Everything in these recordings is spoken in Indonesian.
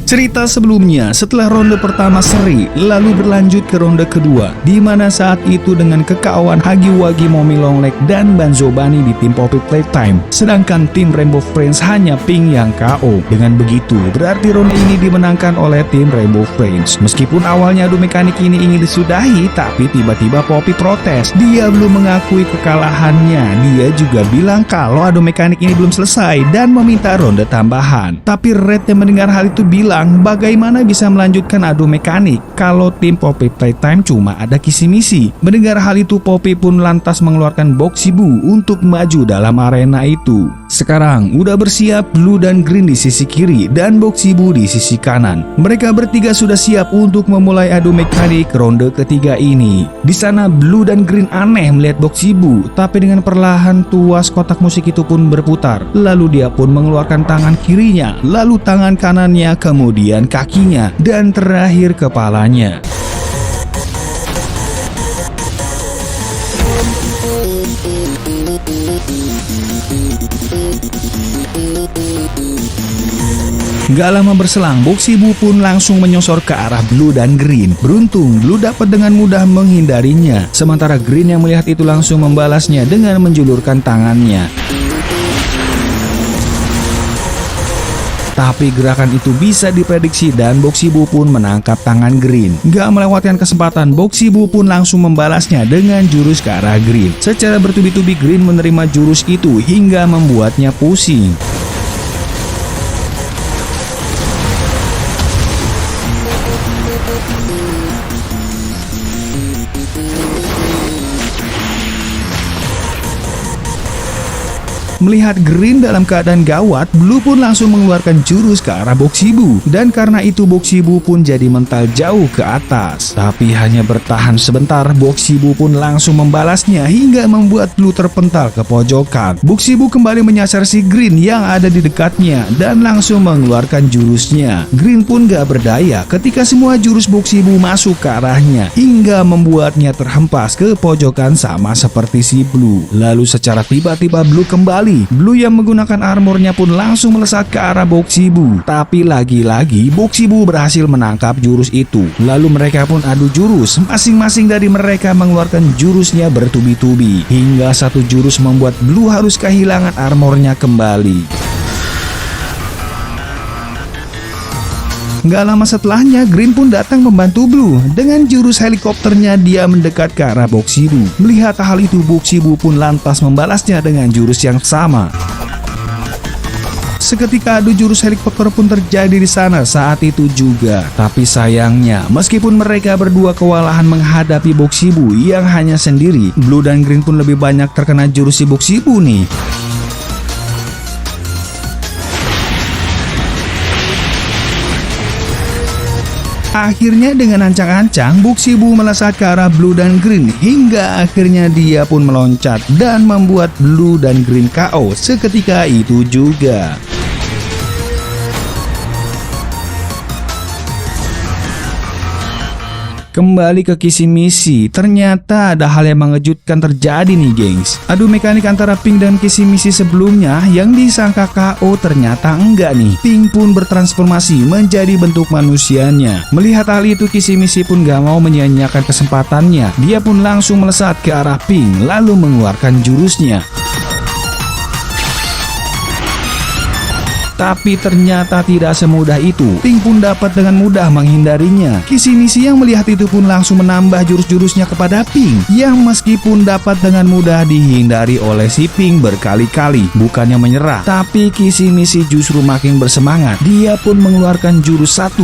Cerita sebelumnya, setelah ronde pertama seri, lalu berlanjut ke ronde kedua, di mana saat itu dengan kekawan Hagiwagi Momilonglek dan Banzobani di tim Poppy Playtime, sedangkan tim Rainbow Friends hanya Pink yang KO. Dengan begitu, berarti ronde ini dimenangkan oleh tim Rainbow Friends. Meskipun awalnya adu mekanik ini ingin disudahi, tapi tiba-tiba Poppy protes. Dia belum mengakui kekalahannya. Dia juga bilang kalau adu mekanik ini belum selesai dan meminta ronde tambahan. Tapi Red yang mendengar hal itu bilang, bagaimana bisa melanjutkan adu mekanik kalau tim Poppy Playtime cuma ada kisi-misi. Mendengar hal itu, Poppy pun lantas mengeluarkan Boxibu untuk maju dalam arena itu. Sekarang udah bersiap Blue dan Green di sisi kiri dan Boxibu di sisi kanan. Mereka bertiga sudah siap untuk memulai adu mekanik ronde ketiga ini. Di sana Blue dan Green aneh melihat Boxibu, tapi dengan perlahan tuas kotak musik itu pun berputar. Lalu dia pun mengeluarkan tangan kirinya, lalu tangan kanannya, kemudian kakinya, dan terakhir kepalanya. Gak lama berselang, Boxibu pun langsung menyosor ke arah Blue dan Green. Beruntung, Blue dapat dengan mudah menghindarinya, sementara Green yang melihat itu langsung membalasnya dengan menjulurkan tangannya. Tapi gerakan itu bisa diprediksi dan Boxibu pun menangkap tangan Green. Gak melewatkan kesempatan, Boxibu pun langsung membalasnya dengan jurus ke arah Green. Secara bertubi-tubi Green menerima jurus itu hingga membuatnya pusing. Melihat Green dalam keadaan gawat, Blue pun langsung mengeluarkan jurus ke arah Boxibu. Dan karena itu Boxibu pun jadi mental jauh ke atas. Tapi hanya bertahan sebentar, Boxibu pun langsung membalasnya hingga membuat Blue terpental ke pojokan. Boxibu kembali menyasar si Green yang ada di dekatnya dan langsung mengeluarkan jurusnya. Green pun gak berdaya ketika semua jurus Boxibu masuk ke arahnya hingga membuatnya terhempas ke pojokan sama seperti si Blue. Lalu secara tiba-tiba Blue kembali. Blue yang menggunakan armornya pun langsung melesat ke arah Boxibu. Tapi lagi-lagi Boxibu berhasil menangkap jurus itu. Lalu mereka pun adu jurus. Masing-masing dari mereka mengeluarkan jurusnya bertubi-tubi. Hingga satu jurus membuat Blue harus kehilangan armornya kembali. Gak lama setelahnya, Green pun datang membantu Blue. Dengan jurus helikopternya, dia mendekat ke arah Boxibu. Melihat hal itu, Boxibu pun lantas membalasnya dengan jurus yang sama. Seketika adu jurus helikopter pun terjadi di sana saat itu juga. Tapi sayangnya, meskipun mereka berdua kewalahan menghadapi Boxibu yang hanya sendiri, Blue dan Green pun lebih banyak terkena jurus si Boxibu nih. Akhirnya dengan ancang-ancang, Boxibu melesat ke arah Blue dan Green hingga akhirnya dia pun meloncat dan membuat Blue dan Green KO seketika itu juga. Kembali ke kisi-misi, ternyata ada hal yang mengejutkan terjadi nih gengs. Adu mekanik antara Pink dan kisi-misi sebelumnya yang disangka KO ternyata enggak nih. Pink pun bertransformasi menjadi bentuk manusianya. Melihat hal itu, kisi-misi pun gak mau menyia-nyiakan kesempatannya. Dia pun langsung melesat ke arah Pink lalu mengeluarkan jurusnya. Tapi ternyata tidak semudah itu. Pink pun dapat dengan mudah menghindarinya. Kisi-misi yang melihat itu pun langsung menambah jurus-jurusnya kepada Pink, yang meskipun dapat dengan mudah dihindari oleh si Pink berkali-kali. Bukannya menyerah, tapi kisi-misi justru makin bersemangat. Dia pun mengeluarkan jurus 1,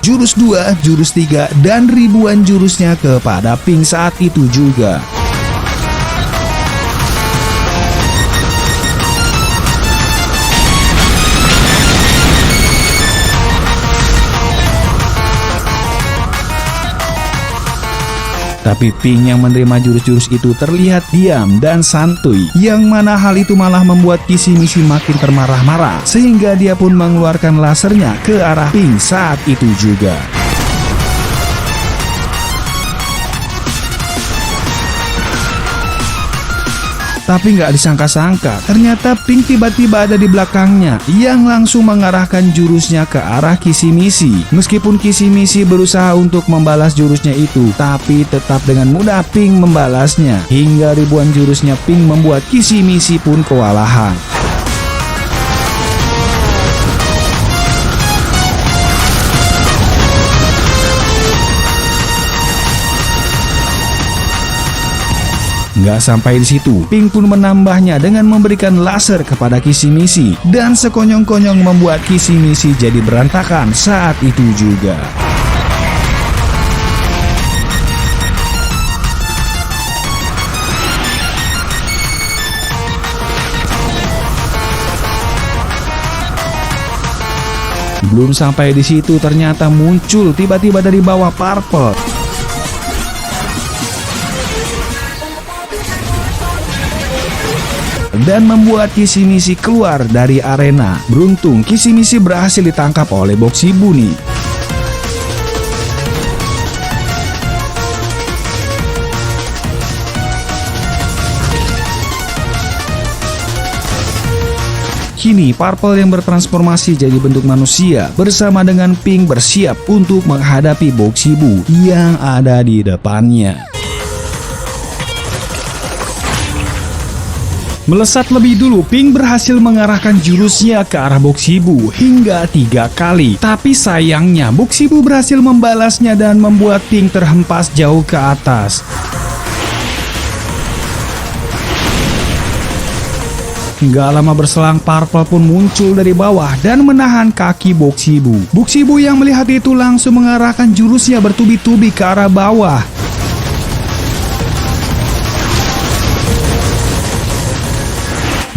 jurus 2, jurus 3, dan ribuan jurusnya kepada Pink saat itu juga. Tapi Pink yang menerima jurus-jurus itu terlihat diam dan santuy, yang mana hal itu malah membuat kisi-misi makin termarah-marah, sehingga dia pun mengeluarkan lasernya ke arah Pink saat itu juga. Tapi nggak disangka-sangka, ternyata Pink tiba-tiba ada di belakangnya yang langsung mengarahkan jurusnya ke arah Kissy-Missy. Meskipun Kissy-Missy berusaha untuk membalas jurusnya itu, tapi tetap dengan mudah Pink membalasnya. Hingga ribuan jurusnya Pink membuat Kissy-Missy pun kewalahan. Nggak sampai di situ, Pink pun menambahnya dengan memberikan laser kepada Kissy-Missy dan sekonyong-konyong membuat Kissy-Missy jadi berantakan saat itu juga. Belum sampai di situ, ternyata muncul tiba-tiba dari bawah Purple dan membuat Kissy-Missy keluar dari arena. Beruntung Kissy-Missy berhasil ditangkap oleh Boxy Bunny. Kini Purple yang bertransformasi jadi bentuk manusia bersama dengan Pink bersiap untuk menghadapi Boxy Boo yang ada di depannya. Melesat lebih dulu, Pink berhasil mengarahkan jurusnya ke arah Boxy Boo hingga 3 kali. Tapi sayangnya Boxy Boo berhasil membalasnya dan membuat Pink terhempas jauh ke atas. Nggak lama berselang, Purple pun muncul dari bawah dan menahan kaki Boxy Boo. Boxy Boo yang melihat itu langsung mengarahkan jurusnya bertubi-tubi ke arah bawah.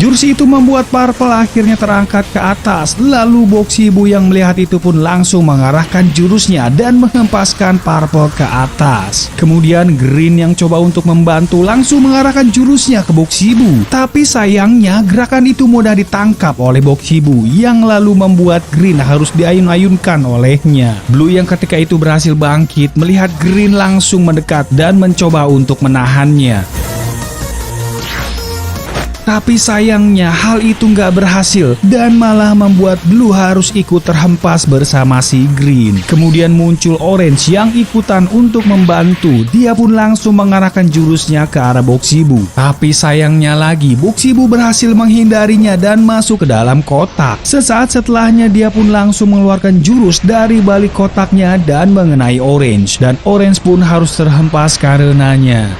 Jurus itu membuat Purple akhirnya terangkat ke atas. Lalu Boxy Boo yang melihat itu pun langsung mengarahkan jurusnya dan menghempaskan Purple ke atas. Kemudian Green yang coba untuk membantu langsung mengarahkan jurusnya ke Boxy Boo. Tapi sayangnya gerakan itu mudah ditangkap oleh Boxy Boo yang lalu membuat Green harus diayun-ayunkan olehnya. Blue yang ketika itu berhasil bangkit melihat Green langsung mendekat dan mencoba untuk menahannya. Tapi sayangnya hal itu nggak berhasil dan malah membuat Blue harus ikut terhempas bersama si Green. Kemudian muncul Orange yang ikutan untuk membantu. Dia pun langsung mengarahkan jurusnya ke arah Boxy Boo. Tapi sayangnya lagi Boxy Boo berhasil menghindarinya dan masuk ke dalam kotak. Sesaat setelahnya dia pun langsung mengeluarkan jurus dari balik kotaknya dan mengenai Orange. Dan Orange pun harus terhempas karenanya.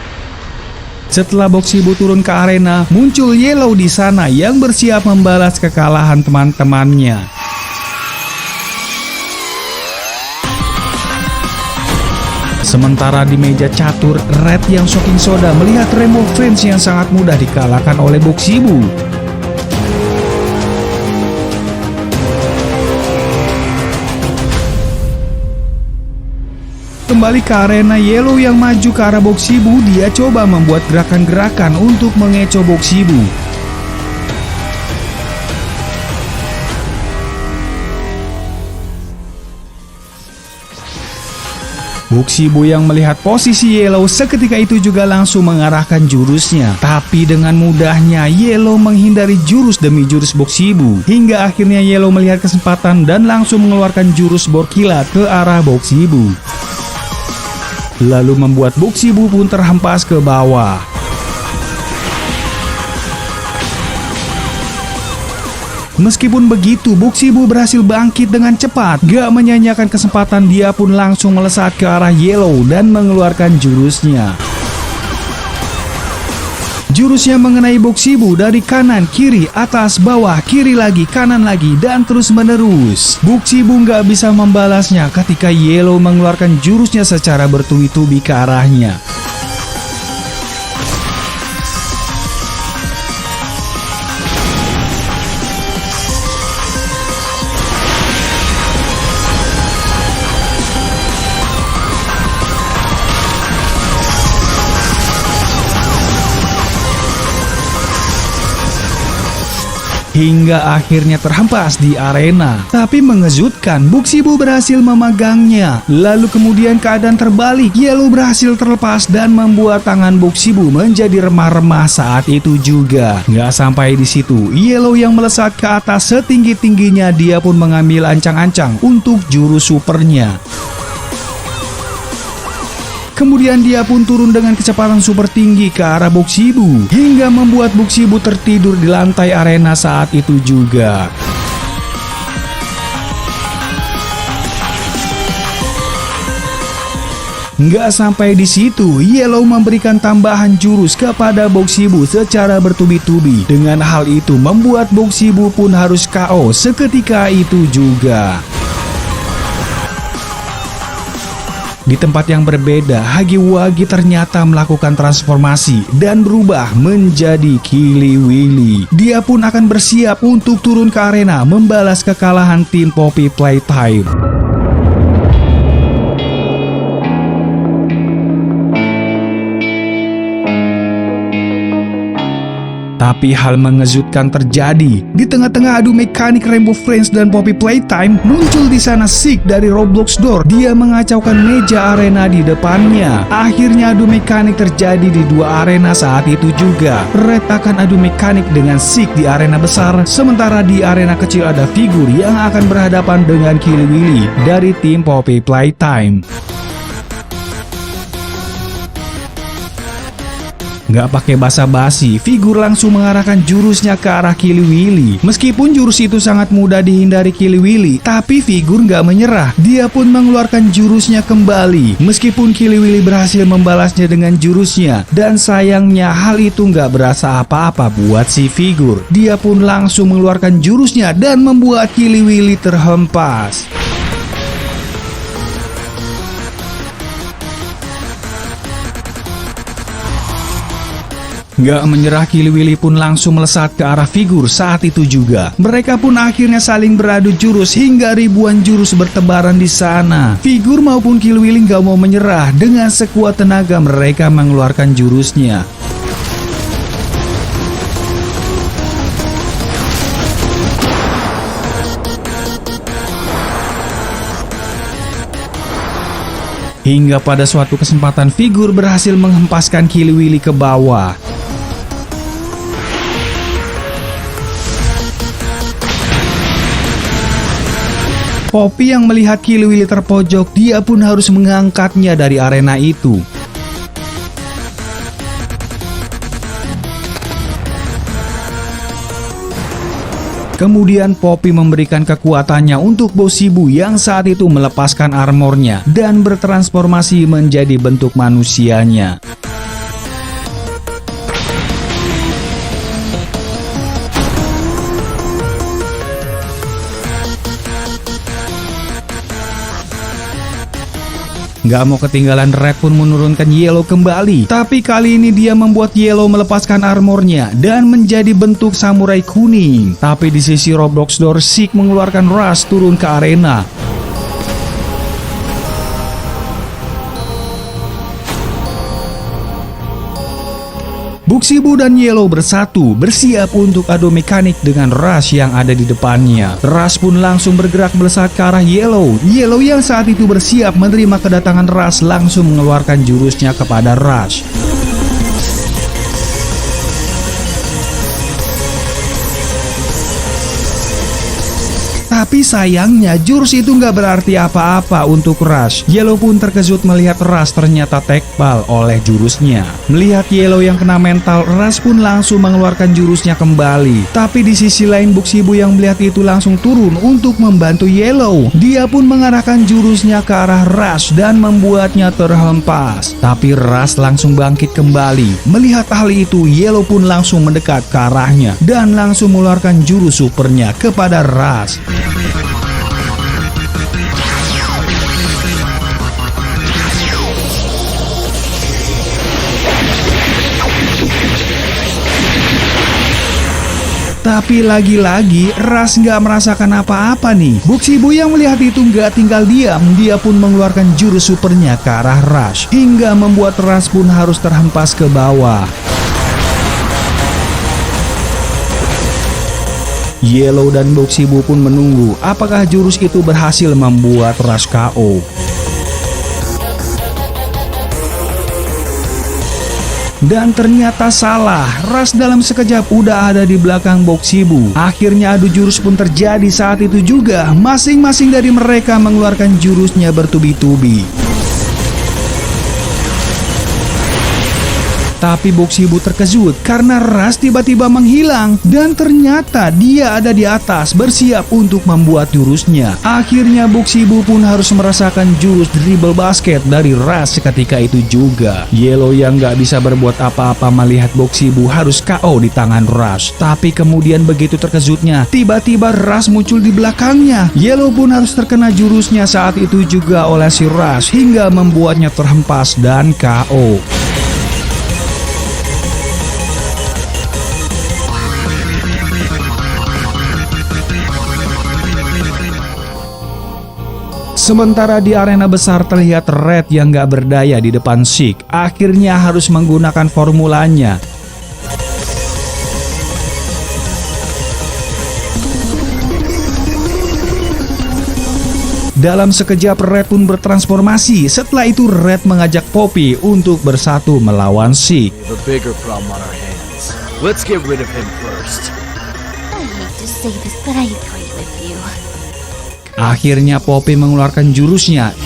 Setelah Boxy Boo turun ke arena, muncul Yellow di sana yang bersiap membalas kekalahan teman-temannya. Sementara di meja catur, Red yang shocking soda melihat Rainbow Friends yang sangat mudah dikalahkan oleh Boxy Boo. Kembali ke arena, Yellow yang maju ke arah Boxy Boo, dia coba membuat gerakan-gerakan untuk mengecoh Boxy Boo. Boxy Boo yang melihat posisi Yellow seketika itu juga langsung mengarahkan jurusnya. Tapi dengan mudahnya Yellow menghindari jurus demi jurus Boxy Boo. Hingga akhirnya Yellow melihat kesempatan dan langsung mengeluarkan jurus Borkilat ke arah Boxy Boo. Lalu membuat Boxy Boo pun terhempas ke bawah. Meskipun begitu, Boxy Boo berhasil bangkit dengan cepat. Gak menyanyiakan kesempatan, dia pun langsung melesat ke arah Yellow dan mengeluarkan jurusnya. Jurusnya mengenai Boxy Boo dari kanan, kiri, atas, bawah, kiri lagi, kanan lagi, dan terus menerus. Boxy Boo nggak bisa membalasnya ketika Yellow mengeluarkan jurusnya secara bertubi-tubi ke arahnya. hingga akhirnya terhempas di arena. Tapi mengejutkan, Buxibu berhasil memegangnya. Lalu kemudian keadaan terbalik, Yellow berhasil terlepas dan membuat tangan Buxibu menjadi remah-remah saat itu juga. Nggak sampai di situ, Yellow yang melesat ke atas setinggi-tingginya, dia pun mengambil ancang-ancang untuk jurus supernya. Kemudian dia pun turun dengan kecepatan super tinggi ke arah Buxibu, hingga membuat Buxibu tertidur di lantai arena saat itu juga. Nggak sampai di situ, Yellow memberikan tambahan jurus kepada Buxibu secara bertubi-tubi. Dengan hal itu membuat Buxibu pun harus KO seketika itu juga. Di tempat yang berbeda, Hagiwagi ternyata melakukan transformasi dan berubah menjadi Kiliwili. Dia pun akan bersiap untuk turun ke arena membalas kekalahan tim Poppy Playtime. Tapi hal mengejutkan terjadi. Di tengah-tengah adu mekanik Rainbow Friends dan Poppy Playtime, muncul di sana Zeke dari Roblox Door. Dia mengacaukan meja arena di depannya. Akhirnya adu mekanik terjadi di dua arena saat itu juga. Red akan adu mekanik dengan Zeke di arena besar, sementara di arena kecil ada figur yang akan berhadapan dengan Kiliwili dari tim Poppy Playtime. Nggak pakai basa-basi, figur langsung mengarahkan jurusnya ke arah Kiliwili. Meskipun jurus itu sangat mudah dihindari Kiliwili, tapi figur nggak menyerah. Dia pun mengeluarkan jurusnya kembali. Meskipun Kiliwili berhasil membalasnya dengan jurusnya, dan sayangnya hal itu nggak berasa apa-apa buat si figur. Dia pun langsung mengeluarkan jurusnya dan membuat Kiliwili terhempas. Nggak menyerah, Kiliwili pun langsung melesat ke arah figur saat itu juga. Mereka pun akhirnya saling beradu jurus hingga ribuan jurus bertebaran di sana. Figur maupun Kiliwili nggak mau menyerah. Dengan sekuat tenaga mereka mengeluarkan jurusnya. Hingga pada suatu kesempatan figur berhasil menghempaskan Kiliwili ke bawah. Poppy yang melihat Kiliwili terpojok, dia pun harus mengangkatnya dari arena itu. Kemudian Poppy memberikan kekuatannya untuk Buxibu yang saat itu melepaskan armornya dan bertransformasi menjadi bentuk manusianya. Gak mau ketinggalan, Red pun menurunkan Yellow kembali. Tapi kali ini dia membuat Yellow melepaskan armornya dan menjadi bentuk samurai kuning. Tapi di sisi Roblox Door, Zeke mengeluarkan Rush turun ke arena. Buxibu dan Yellow bersatu, bersiap untuk adu mekanik dengan Rush yang ada di depannya. Rush pun langsung bergerak melesat ke arah Yellow. Yellow yang saat itu bersiap menerima kedatangan Rush langsung mengeluarkan jurusnya kepada Rush. Tapi sayangnya jurus itu nggak berarti apa-apa untuk Rush. Yellow pun terkejut melihat Rush ternyata tekbal oleh jurusnya. Melihat Yellow yang kena mental, Rush pun langsung mengeluarkan jurusnya kembali. Tapi di sisi lain Buxibu yang melihat itu langsung turun untuk membantu Yellow. Dia pun mengarahkan jurusnya ke arah Rush dan membuatnya terhempas. Tapi Rush langsung bangkit kembali. Melihat hal itu, Yellow pun langsung mendekat ke arahnya dan langsung mengeluarkan jurus supernya kepada Rush. Tapi lagi-lagi Rush nggak merasakan apa-apa nih. Buxibu yang melihat itu nggak tinggal diam. Dia pun mengeluarkan jurus supernya ke arah Rush hingga membuat Rush pun harus terhempas ke bawah. Yellow dan Boxibu pun menunggu apakah jurus itu berhasil membuat Rush KO. Dan ternyata salah, Rush dalam sekejap udah ada di belakang Boxibu. Akhirnya adu jurus pun terjadi saat itu juga. Masing-masing dari mereka mengeluarkan jurusnya bertubi-tubi. Tapi Boxibu terkejut karena Rush tiba-tiba menghilang dan ternyata dia ada di atas bersiap untuk membuat jurusnya. Akhirnya Boxibu pun harus merasakan jurus dribble basket dari Rush seketika itu juga. Yellow yang gak bisa berbuat apa-apa melihat Boxibu harus KO di tangan Rush. Tapi kemudian begitu terkejutnya, tiba-tiba Rush muncul di belakangnya. Yellow pun harus terkena jurusnya saat itu juga oleh si Rush hingga membuatnya terhempas dan KO. Sementara di arena besar terlihat Red yang gak berdaya di depan Sheik. Akhirnya harus menggunakan formulanya. Dalam sekejap Red pun bertransformasi. Setelah itu Red mengajak Poppy untuk bersatu melawan Sheik. Let's get rid of him first. I hate to say this, but I agree with you. Akhirnya Poppy mengeluarkan jurusnya.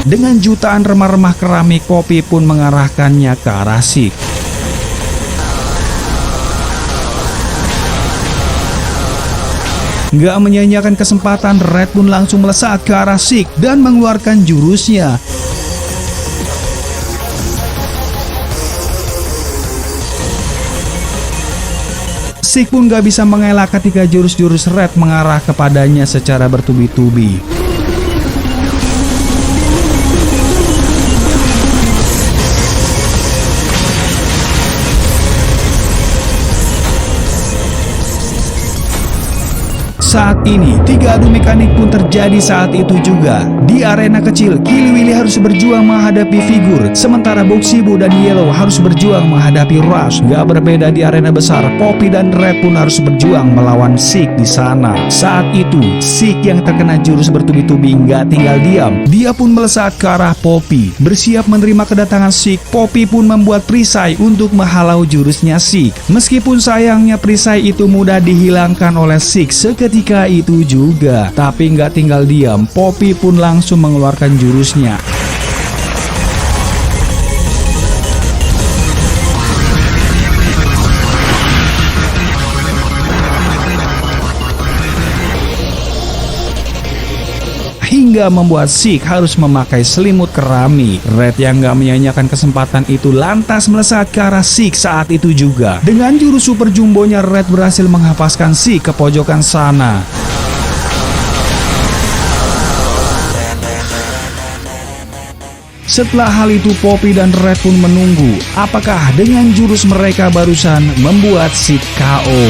Dengan jutaan remah-remah keramik, Poppy pun mengarahkannya ke arah Sheik. Gak menyia-nyiakan kesempatan, Red pun langsung melesat ke arah Sheik dan mengeluarkan jurusnya. Sheik pun gak bisa mengelak ketika jurus-jurus Red mengarah kepadanya secara bertubi-tubi. Saat ini, 3 adu mekanik pun terjadi saat itu juga. Di arena kecil, Killywilly harus berjuang menghadapi Figur, sementara Boxibu dan Yellow harus berjuang menghadapi Rush. Gak berbeda di arena besar, Poppy dan Red pun harus berjuang melawan Sheik di sana. Saat itu, Sheik yang terkena jurus bertubi-tubi gak tinggal diam. Dia pun melesat ke arah Poppy. Bersiap menerima kedatangan Sheik, Poppy pun membuat perisai untuk menghalau jurusnya Sheik. Meskipun sayangnya perisai itu mudah dihilangkan oleh Sheik seketika itu juga. Tapi nggak tinggal diam, Poppy pun langsung mengeluarkan jurusnya. Hingga membuat Sheik harus memakai selimut keramik. Red yang gak menyia-nyiakan kesempatan itu lantas melesat ke arah Sheik saat itu juga. Dengan jurus super jumbonya, Red berhasil menghempaskan Sheik ke pojokan sana. Setelah hal itu, Poppy dan Red pun menunggu apakah dengan jurus mereka barusan membuat Sheik KO.